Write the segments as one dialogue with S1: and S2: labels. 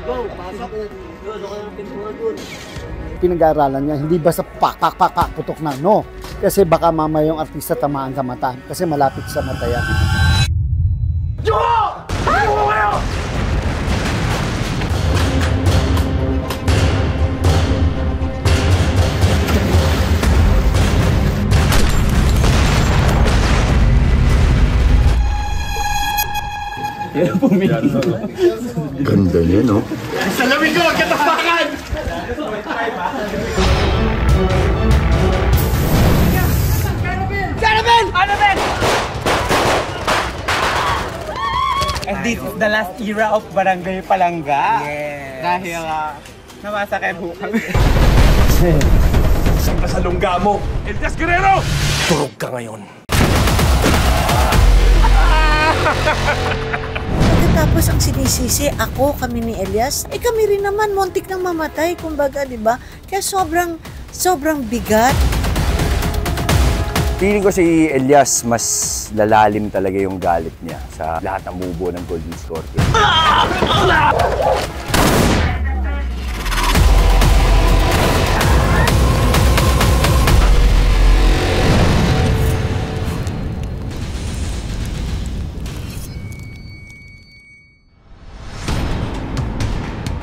S1: Go! Pasok! Doon ako yung pintuan doon.
S2: Pinag-aaralan niya, hindi basta pak, putok na, no. Kasi baka mamaya yung artista tamaan sa mata. Kasi malapit sa mata yan.
S3: Yo! Ano mo kayo?
S4: Ganda niya, no?
S3: Salamin ko! Katapakan!
S5: Annabelle! And this is the last era of Barangay Palangga. Yes. Dahil namasakay po kami.
S3: Siyempre sa lungga mo! Elias Guerrero! Turog ka ngayon.
S6: Pagkatapos ang sinisisi, kami ni Elias, kami rin naman, muntik nang mamatay, kumbaga, di ba? Kaya sobrang bigat.
S4: Feeling ko si Elias, mas lalalim talaga yung galit niya sa lahat ng bubuo ng Golden Scorpion.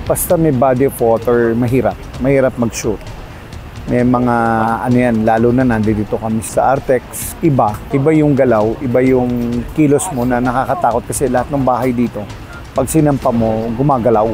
S2: Basta may body of water, mahirap mag-shoot. May mga ano yan, lalo na nandito kami sa Artex, iba yung galaw, iba yung kilos mo na nakakatakot kasi lahat ng bahay dito, pag sinampa mo, gumagalaw.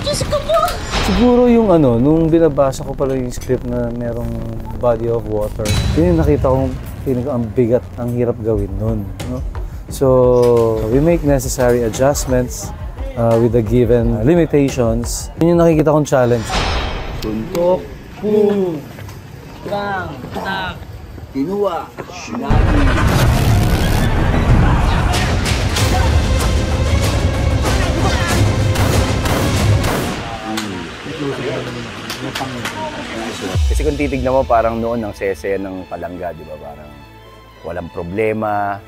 S6: Diyos ko po!
S7: Siguro yung nung binabasa ko pala yung script na merong body of water, yun yung nakita kong feeling ko ang bigat, ang hirap gawin nun. No? So, we make necessary adjustments with the given limitations. Yun yung nakikita kong challenge.
S1: Suntok! Boom! Bang! Tak! Kinuha! Lagi!
S4: Kasi kung titignan mo, parang noon ang sese ng Palangga, di ba? Parang walang problema.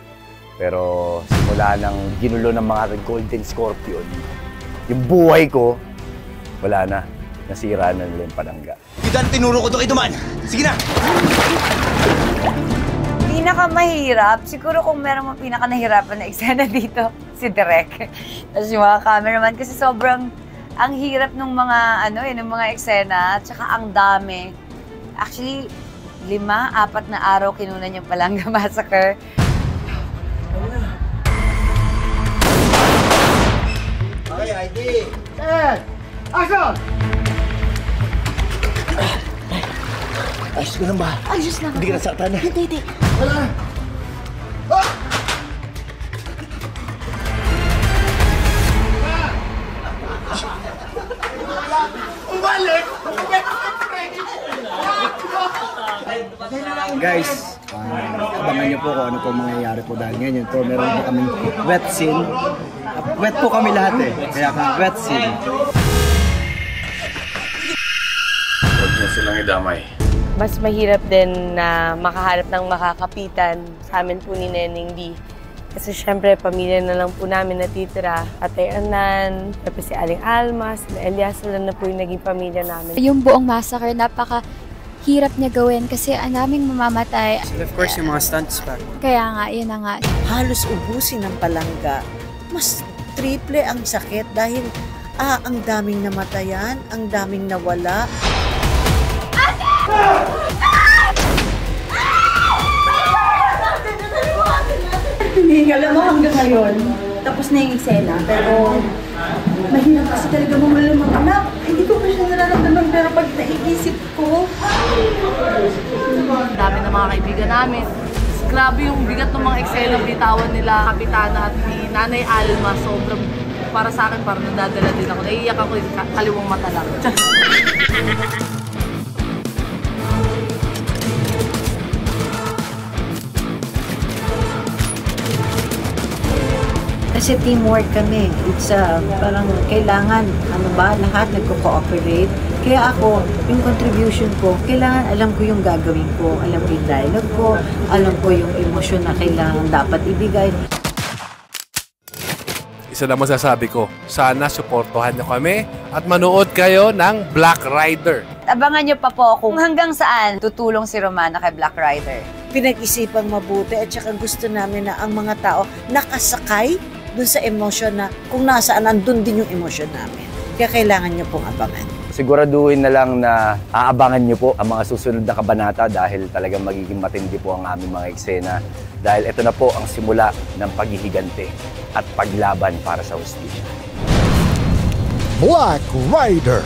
S4: Pero simula ng ginulo ng mga Golden Scorpion, yung buhay ko, wala na. Nasira na nila yung Palangga.
S3: Idan, tinuro ko ito kay Duman. Sige na!
S8: Pinakamahirap, siguro kung meron pinakanahirapan na eksena dito, si Direk. Tapos yung mga cameraman, kasi sobrang ang hirap ng mga, ng mga eksena, tsaka ang dami. Actually, 4 na araw kinunan yung Palangga Massacre.
S1: Okay, ID!
S2: Action!
S1: Ayos ko lang ba?
S6: Ayos lang.
S1: Hindi ka nasaktan na.
S6: Hindi.
S2: Wala!
S1: Guys, abangan niyo po kung ano po mangyayari po dahil ngayon po meron po kaming wet scene. Wet po kami lahat kaya wet scene.
S3: Huwag niyo silang idamay.
S9: Mas mahirap din na makahanap ng makakapitan sa amin po ni Neneng D. Kasi syempre, pamilya na lang po namin natitira. Atay Anan, tapos si Aling Alma, si Elias, sila na po yung naging pamilya namin.
S10: Yung buong massacre, napaka-hirap niya gawin kasi ang daming mamamatay.
S5: And of course, yung mga stunts pa.
S10: Kaya nga, yun na nga.
S6: Halos ubusin ng Palangga. Mas triple ang sakit dahil ang daming namatayan, ang daming nawala.
S11: Alam mo hanggang ngayon, tapos na yung eksena, pero mahirap kasi talaga mawala ng mga anak. Hindi ko pa siya nararamdaman, pero pag naiisip ko,
S12: dami ng mga kaibigan namin. Grabe yung bigat ng mga eksena bitawan nila, Kapitana at ni Nanay Alma. Sobrang para sa akin, parang nadadala din ako. Naiiyak ako, kaliwang mata lang.
S6: Kasi teamwork kami. It's parang kailangan, lahat nagko-cooperate. Kaya ako, yung contribution ko, kailangan alam ko yung gagawin ko, alam ko yung dialogue ko, alam ko yung emosyon na kailangan dapat ibigay.
S3: Isa lang masasabi ko, sana suportahan nyo kami at manood kayo ng Black Rider.
S8: Abangan nyo pa po kung hanggang saan tutulong si Romana kay Black Rider.
S6: Pinag-isipang mabuti at saka gusto namin na ang mga tao nakasakay dun sa emosyon na kung nasaan, andun din yung emosyon namin. Kaya kailangan nyo pong abangan.
S4: Siguraduhin na lang na aabangan nyo po ang mga susunod na kabanata dahil talagang magiging matindi po ang aming mga eksena. Dahil ito na po ang simula ng paghihigante at paglaban para sa hustisya.
S13: Black Rider.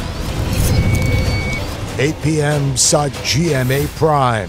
S13: 8 p.m. sa GMA Prime.